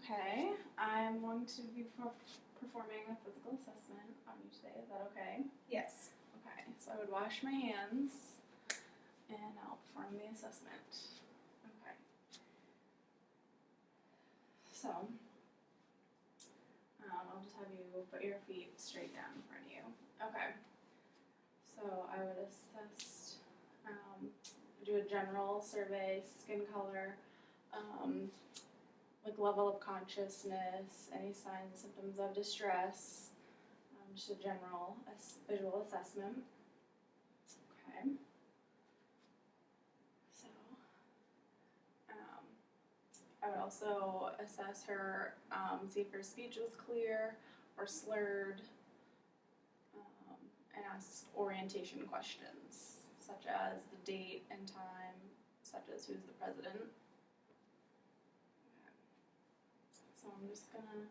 Okay, I'm going to be performing a physical assessment on you today. Is that okay? Yes. Okay, so I would wash my hands and I'll perform the assessment. Okay. So, I'll just have you put your feet straight down in front of you. Okay. So I would assess, do a general survey, skin color, like level of consciousness, any signs, symptoms of distress, just a general visual assessment. Okay. So, I would also assess her, see if her speech was clear or slurred, and ask orientation questions, such as the date and time, such as who's the president. Okay. So I'm just gonna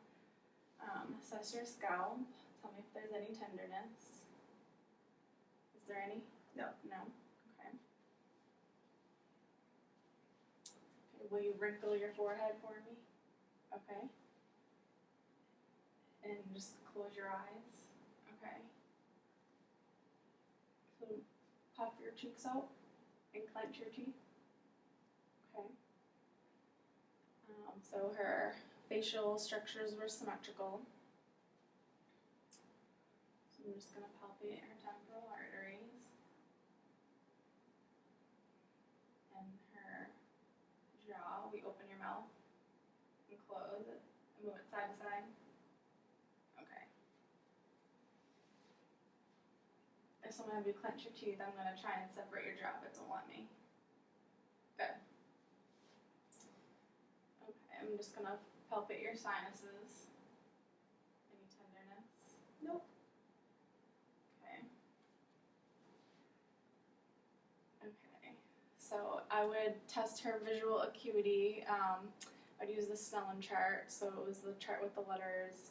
assess your scalp. Tell me if there's any tenderness. Is there any? No. No? Okay. Okay, will you wrinkle your forehead for me? Okay. And just close your eyes. Okay. So puff your cheeks out and clench your teeth. Okay. So her facial structures were symmetrical. So I'm just going to palpate her temporal arteries and her jaw. We open your mouth and close it and move it side to side. Okay. If someone have you clench your teeth, I'm going to try and separate your jaw, but don't let me. Good. Okay, I'm just going to palpate your sinuses. Any tenderness? Nope. Okay. Okay. So I would test her visual acuity. I'd use the Snellen chart. So it was the chart with the letters.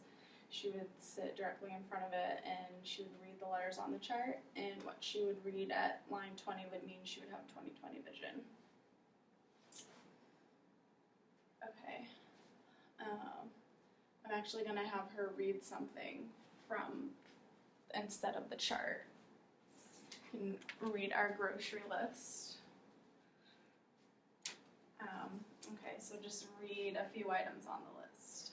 She would sit directly in front of it and she would read the letters on the chart. And what she would read at line 20 would mean she would have 20/20 vision. Okay. I'm actually going to have her read something from instead of the chart. You can read our grocery list. Okay, so just read a few items on the list.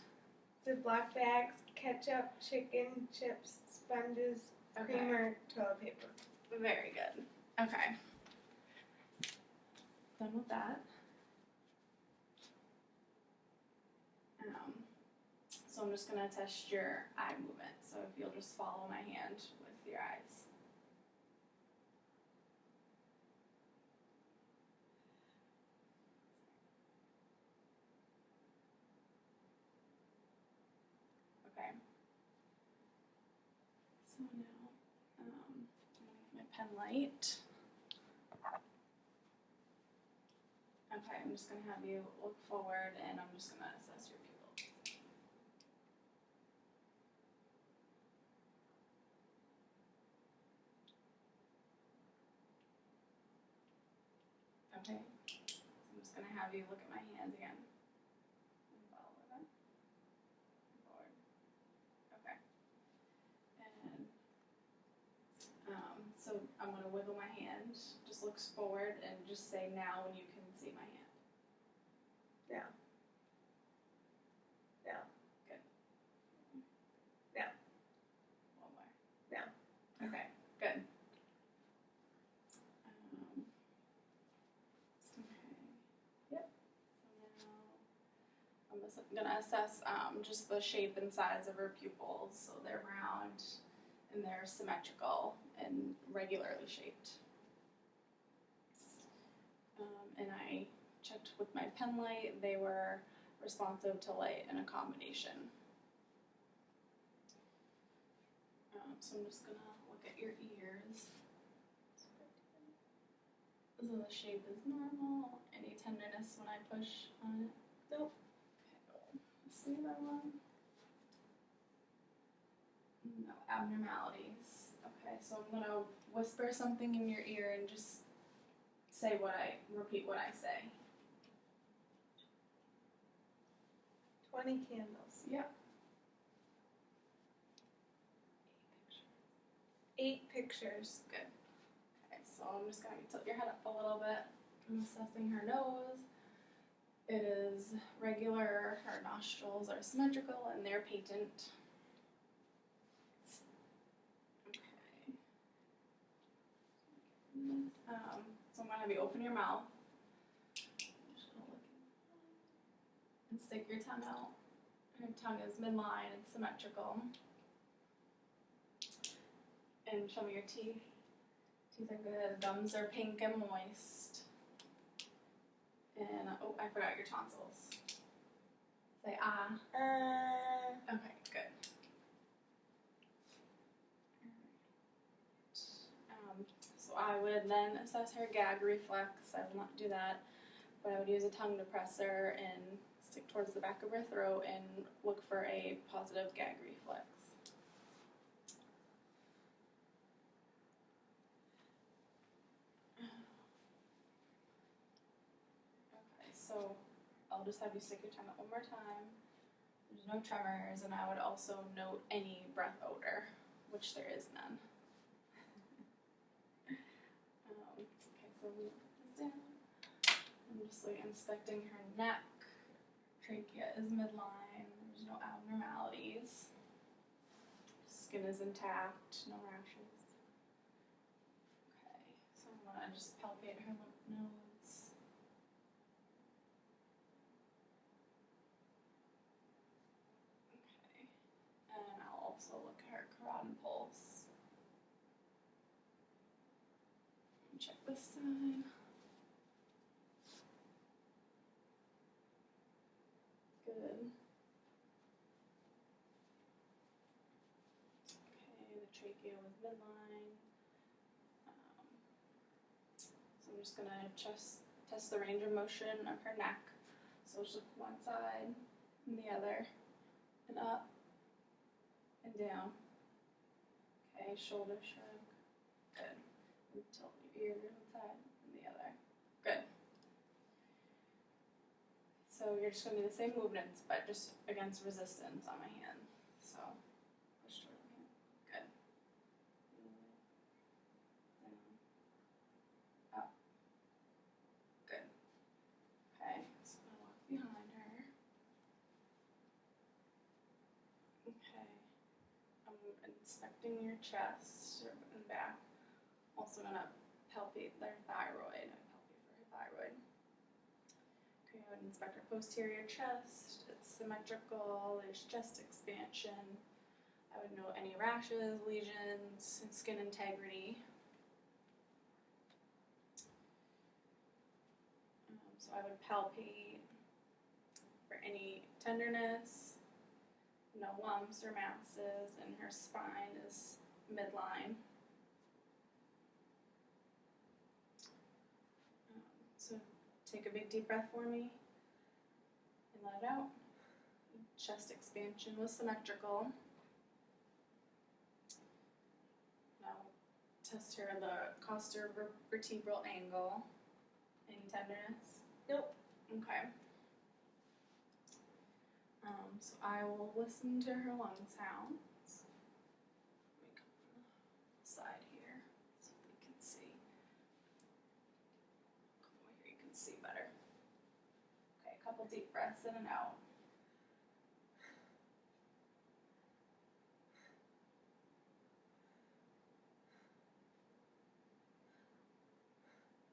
Ziploc bags, ketchup, chicken, chips, sponges, Okay. creamer, toilet paper. Very good. Okay. Done with that. So I'm just going to test your eye movement. So if you'll just follow my hand with your eyes. Okay. So now I'm going to get my pen light. Okay, I'm just going to have you look forward and I'm just going to assess your pupils. Okay, so I'm just going to have you look at my hands again. And follow that. Forward. Okay. And so I'm going to wiggle my hand. Just looks forward and just say now when you can see my hand. Yeah. Yeah. Good. Yeah. One more. Yeah. Okay, good. Okay. Yep. So now I'm just going to assess just the shape and size of her pupils. So they're round and they're symmetrical and regularly shaped. And I checked with my pen light. They were responsive to light and accommodation. So I'm just going to look at your ears. So the shape is normal. Any tenderness when I push on it? Nope. Okay, see that one? No abnormalities. Okay, so I'm going to whisper something in your ear and just repeat what I say. 20 candles. Yep. 8 pictures. Okay, so I'm just going to tilt your head up a little bit. I'm assessing her nose. It is regular, her nostrils are symmetrical, and they're patent. Okay. So I'm going to have you open your mouth. I'm just gonna look and stick your tongue out. Her tongue is midline and symmetrical. And show me your teeth. Teeth are good. Gums are pink and moist. And oh, I forgot your tonsils. Say ah. Okay, good. So I would then assess her gag reflex. I will not do that, but I would use a tongue depressor and stick towards the back of her throat and look for a positive gag reflex. Okay, so I'll just have you stick your tongue out one more time. There's no tremors, and I would also note any breath odor, which there is none. Okay, so we put this down. I'm just like inspecting her neck. Trachea is midline. There's no abnormalities. Skin is intact. No rashes. Okay, so I'm gonna just palpate her lymph nodes. Okay, and I'll also look at her carotid pulse. Check this side. Good. Okay, the trachea was midline. So I'm just gonna test the range of motion of her neck. So just look one side and the other, and up and down. Okay, shoulder shrug. Good. And tilt your ear one side and the other. Good. So you're just gonna do the same movements, but just against resistance on my hand. So push toward my hand. Good. Down. Up. Good. Okay. So I'm gonna walk behind her. Okay. I'm inspecting your chest and back. Also gonna palpate their thyroid. I palpate for her thyroid. Okay, I would inspect her posterior chest. It's symmetrical. There's chest expansion. I would note any rashes, lesions, and skin integrity. So I would palpate for any tenderness, no lumps or masses, and her spine is midline. So take a big deep breath for me and let it out. Chest expansion was symmetrical. Now test her the costovertebral angle. Any tenderness? Nope. Okay. So I will listen to her lung sounds. Let me come on the side here so you can see. Come over here, you can see better. Okay, a couple deep breaths in and out.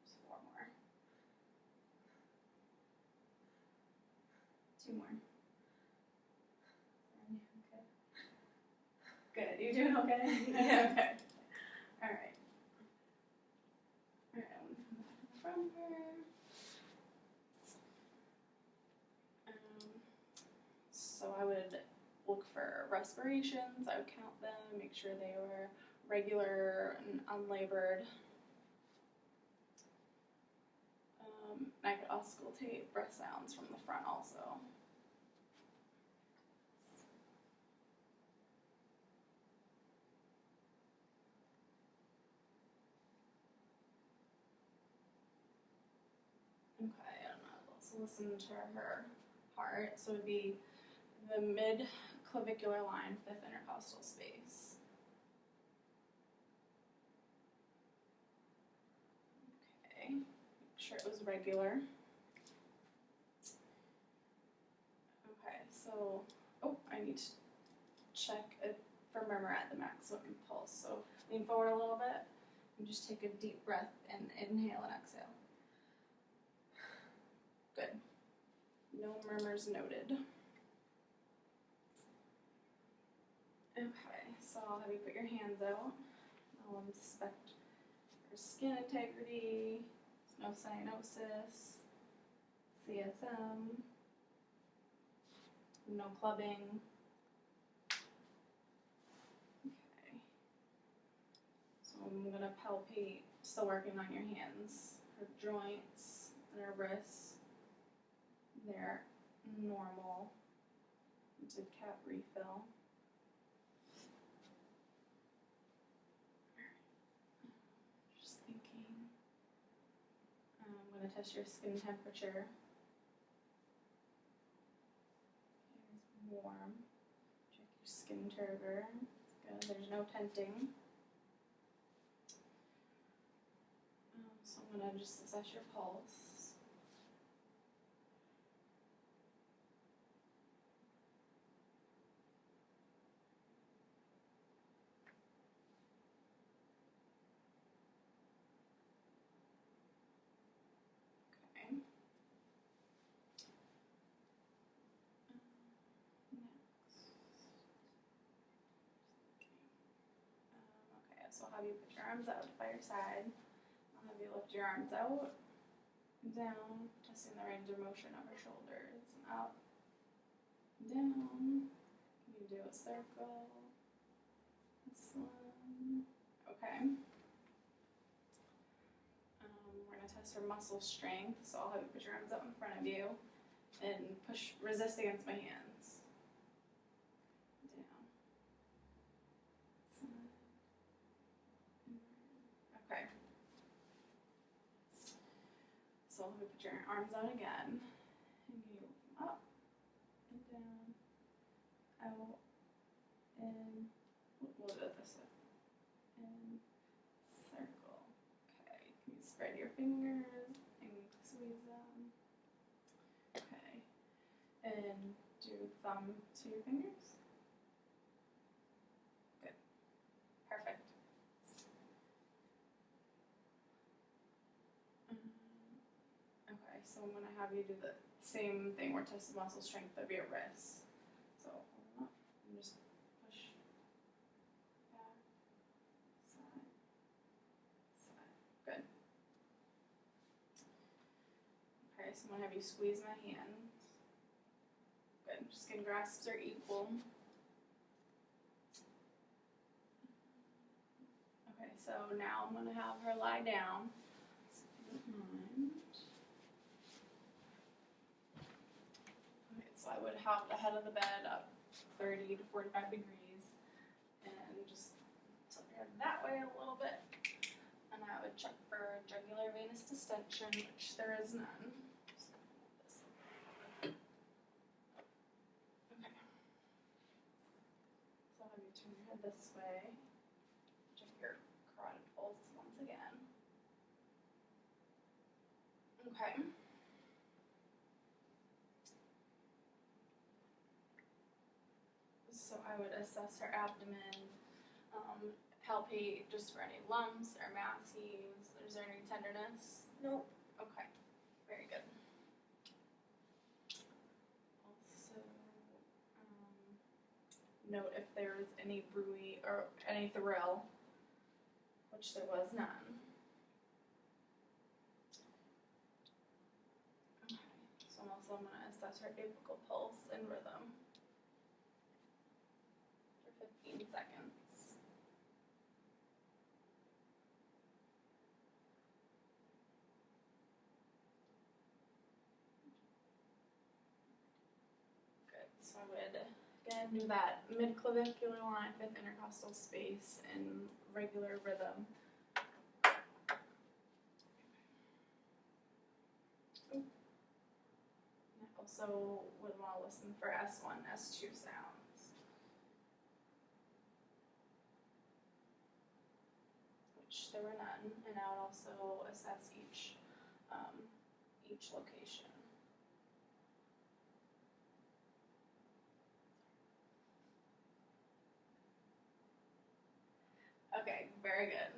Just 4 more. 2 more. Okay. Good. You doing okay? Yes. Okay. All right. All right. I'm gonna come back from her. So I would look for respirations. I would count them, make sure they were regular and unlabored. I could auscultate breath sounds from the front also. Okay, and I'll also listen to her heart. So it would be the mid-clavicular line, fifth intercostal space. Okay, make sure it was regular. Okay, so, I need to check it for murmur at the maximum pulse. So lean forward a little bit and just take a deep breath and inhale and exhale. Good. No murmurs noted. Okay, so I'll have you put your hands out. I'll inspect your skin integrity, no cyanosis, CSM, no clubbing. Okay. So I'm gonna palpate, still working on your hands, her joints and her wrists. They're normal. Did cap refill. Just thinking. I'm gonna test your skin temperature. It's warm. Check your skin turgor. It's good. There's no tenting. So I'm gonna just assess your pulse. Okay. Next. Okay, so I'll have you put your arms out by your side. I'll have you lift your arms out, down, testing the range of motion of your shoulders, up, down. You do a circle, this one. Okay. We're gonna test your muscle strength, so I'll have you put your arms up in front of you and resist against my hands. Down. Side. Okay. So I'll have you put your arms out again, and you lift them up and down, out, in. We'll do it this way. In, circle. Okay. Can you spread your fingers and squeeze them? Okay. And do thumb to your fingers. Good. Perfect. Okay, so I'm gonna have you do the same thing. We're testing muscle strength of your wrists. So hold up and just push back, side, side. Good. Okay, so I'm gonna have you squeeze my hands. Good. Skin grasps are equal. Okay, so now I'm gonna have her lie down. So if you don't mind. Okay, so I would have the head of the bed up 30 to 45 degrees and just tilt your head that way a little bit. And I would check for jugular venous distension, which there is none. Okay. So I'll have you turn your head this way. Check your carotid pulse once again. Okay. So I would assess her abdomen, palpate just for any lumps or mass heaves. Is there any tenderness? Nope. Okay, very good. Also, note if there was any bruit or any thrill, which there was none. Okay, so I'm going to assess her apical pulse and rhythm for 15 seconds. Good, so I would again do that mid-clavicular line, fifth intercostal space in regular rhythm. Now also would want to listen for S1, S2 sounds, which there were none, and I would also assess each location. Okay, very good.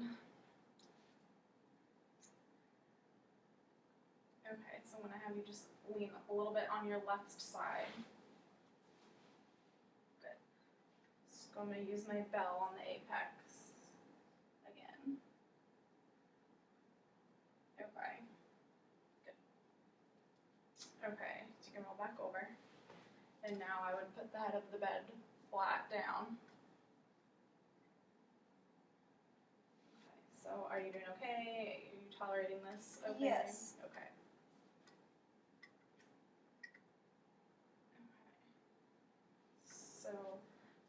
Okay, so I'm gonna have you just lean a little bit on your left side. Good. So I'm gonna use my bell on the apex again. Okay. Good. Okay, so you can roll back over. And now I would put the head of the bed flat down. Okay, so are you doing okay? Are you tolerating this okay? Yes. Okay. Okay. So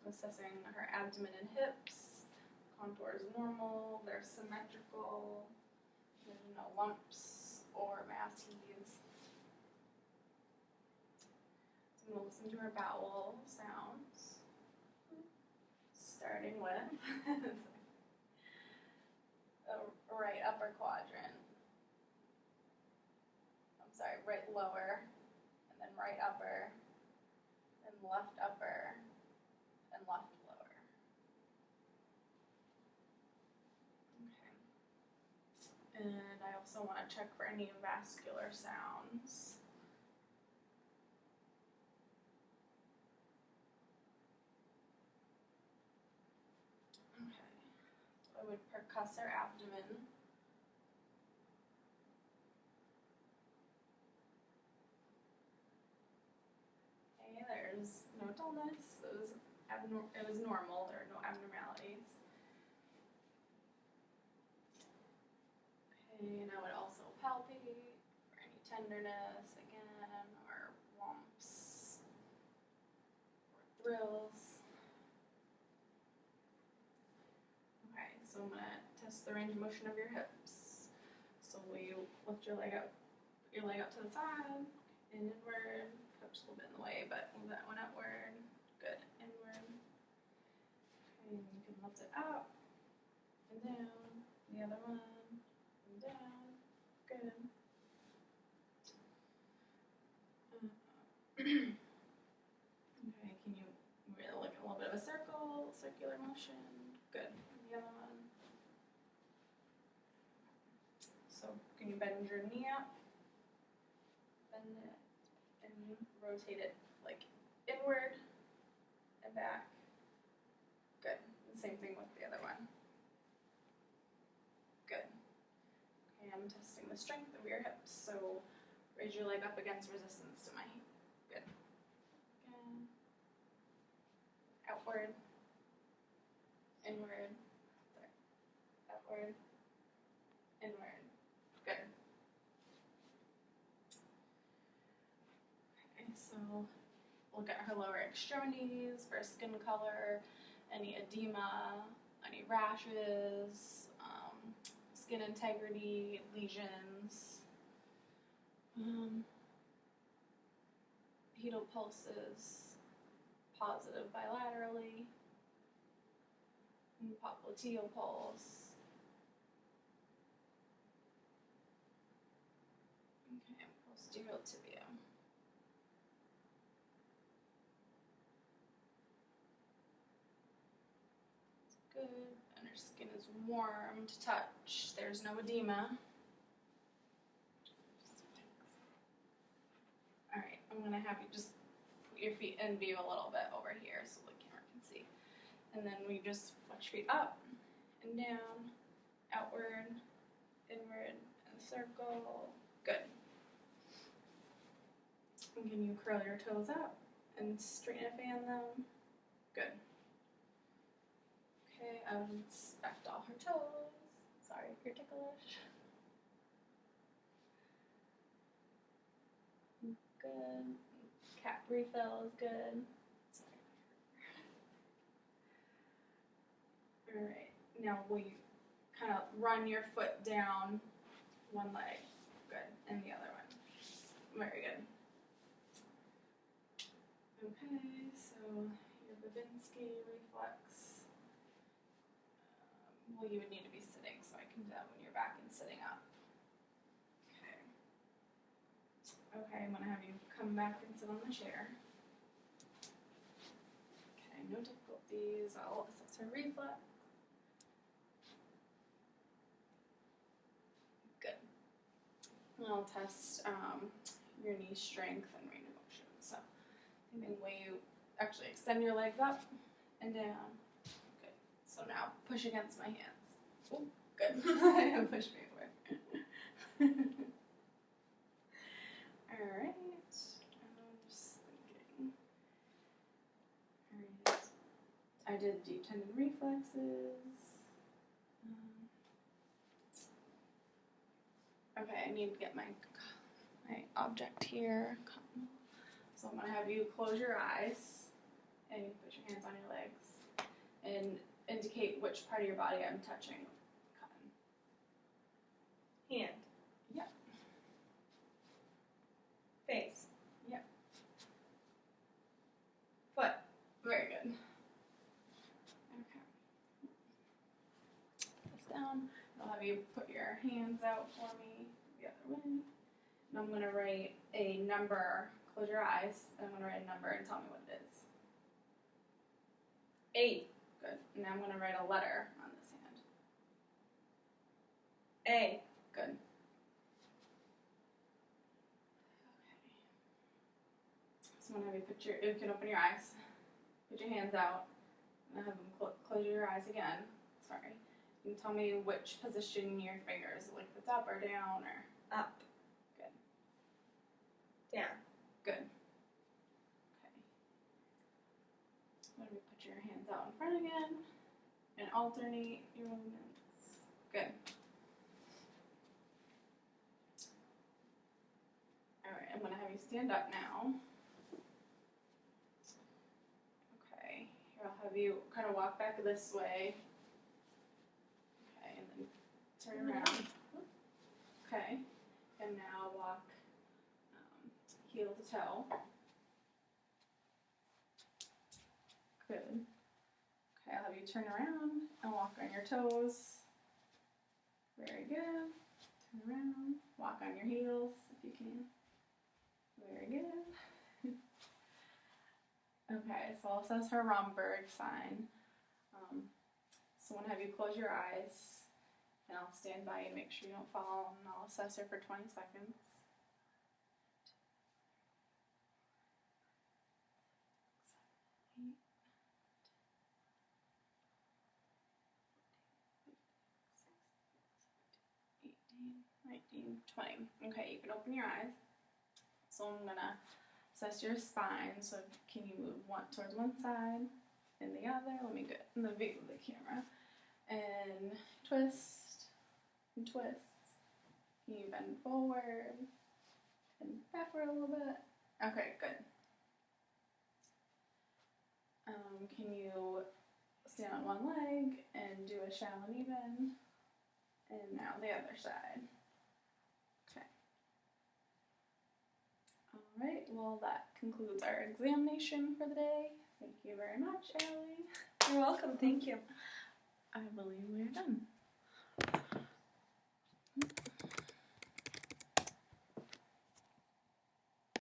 I'm assessing her abdomen and hips. Contours normal, they're symmetrical, there's no lumps or mass heaves. So I'm gonna listen to her bowel sounds. Starting with right upper quadrant. I'm sorry, right lower, and then right upper, and left upper, and left lower. Okay. And I also want to check for any vascular sounds. Okay. So I would percuss her abdomen. Okay, there's no dullness. It was normal. There are no abnormalities. Okay, and I would also palpate for any tenderness again, or lumps, or thrills. Okay, so I'm gonna test the range of motion of your hips. So will you lift your leg up, put your leg out to the side, and inward, just a little bit in the way, but move that one outward. Good, inward. Okay, and you can lift it up and down. The other one, and down. Good. Okay, can you really look at a little bit of a circular motion? Good. The other one. So can you bend your knee up? Bend it and rotate it like inward and back. Good. The same thing with the other one. Good. Okay, I'm testing the strength of your hips. So raise your leg up against resistance to my hip. Good. Again. Outward. Inward. Sorry. Outward. Inward. Good. Okay, so look at her lower extremities for skin color, any edema, any rashes, skin integrity, lesions, pedal pulses, positive bilaterally, and popliteal pulse. Okay, posterior tibia. Good, and her skin is warm to touch. There's no edema. Alright, I'm gonna have you just put your feet in view a little bit over here so the camera can see. And then we just flex your feet up and down, outward, inward, and circle. Good. And can you curl your toes up and straighten and fan them? Good. Okay, I would inspect all her toes. Sorry if you're ticklish. Good. Cat refill is good. Sorry. Alright, now will you kind of run your foot down one leg? Good. And the other one. Very good. Okay, so your Babinski reflex. Well, you would need to be sitting, so I can do that when you're back and sitting up. Okay. Okay, I'm gonna have you come back and sit on the chair. Okay, no difficulties. I'll assess her reflex. Good. And I'll test your knee strength and range of motion. So, and then way you actually extend your legs up and down. Good. So now push against my hands. Oh, good. Push me away. All right. I'm just thinking. All right. I did deep tendon reflexes. Okay, I need to get my object here. So I'm gonna have you close your eyes and you put your hands on your legs and indicate which part of your body I'm touching with the cotton. Hand. Yep. Face. Yep. Foot. Very good. Okay. This down. I'll have you put your hands out for me the other way. And I'm gonna write a number. Close your eyes, and I'm gonna write a number and tell me what it is. 8. Good. And now I'm gonna write a letter on this hand. A. Good. Okay. So I'm gonna have you you can open your eyes, put your hands out, and have them close your eyes again. Sorry. You can tell me which position your fingers, like if it's up or down or Up. Good. Down. Good. Okay. Let me put your hands out in front again and alternate your movements. Good. Alright, I'm going to have you stand up now. Okay, here I'll have you kind of walk back this way. Okay, and then turn around. Okay, and now walk heel to toe. Good. Okay, I'll have you turn around and walk on your toes. Very good. Turn around, walk on your heels if you can. Very good. Okay, so I'll assess her Romberg sign. So I'm going to have you close your eyes, and I'll stand by and make sure you don't fall, and I'll assess her for 20 seconds. Okay, you can open your eyes. So I'm gonna assess your spine. So can you move towards one side and the other? Let me get in the view of the camera. And twist and twist. Can you bend forward and backward a little bit? Okay, good. Can you stand on one leg and do a shallow and even? And now the other side. Okay. Alright, well that concludes our examination for the day. Thank you very much, Allie. You're welcome. Thank you. I believe we're done.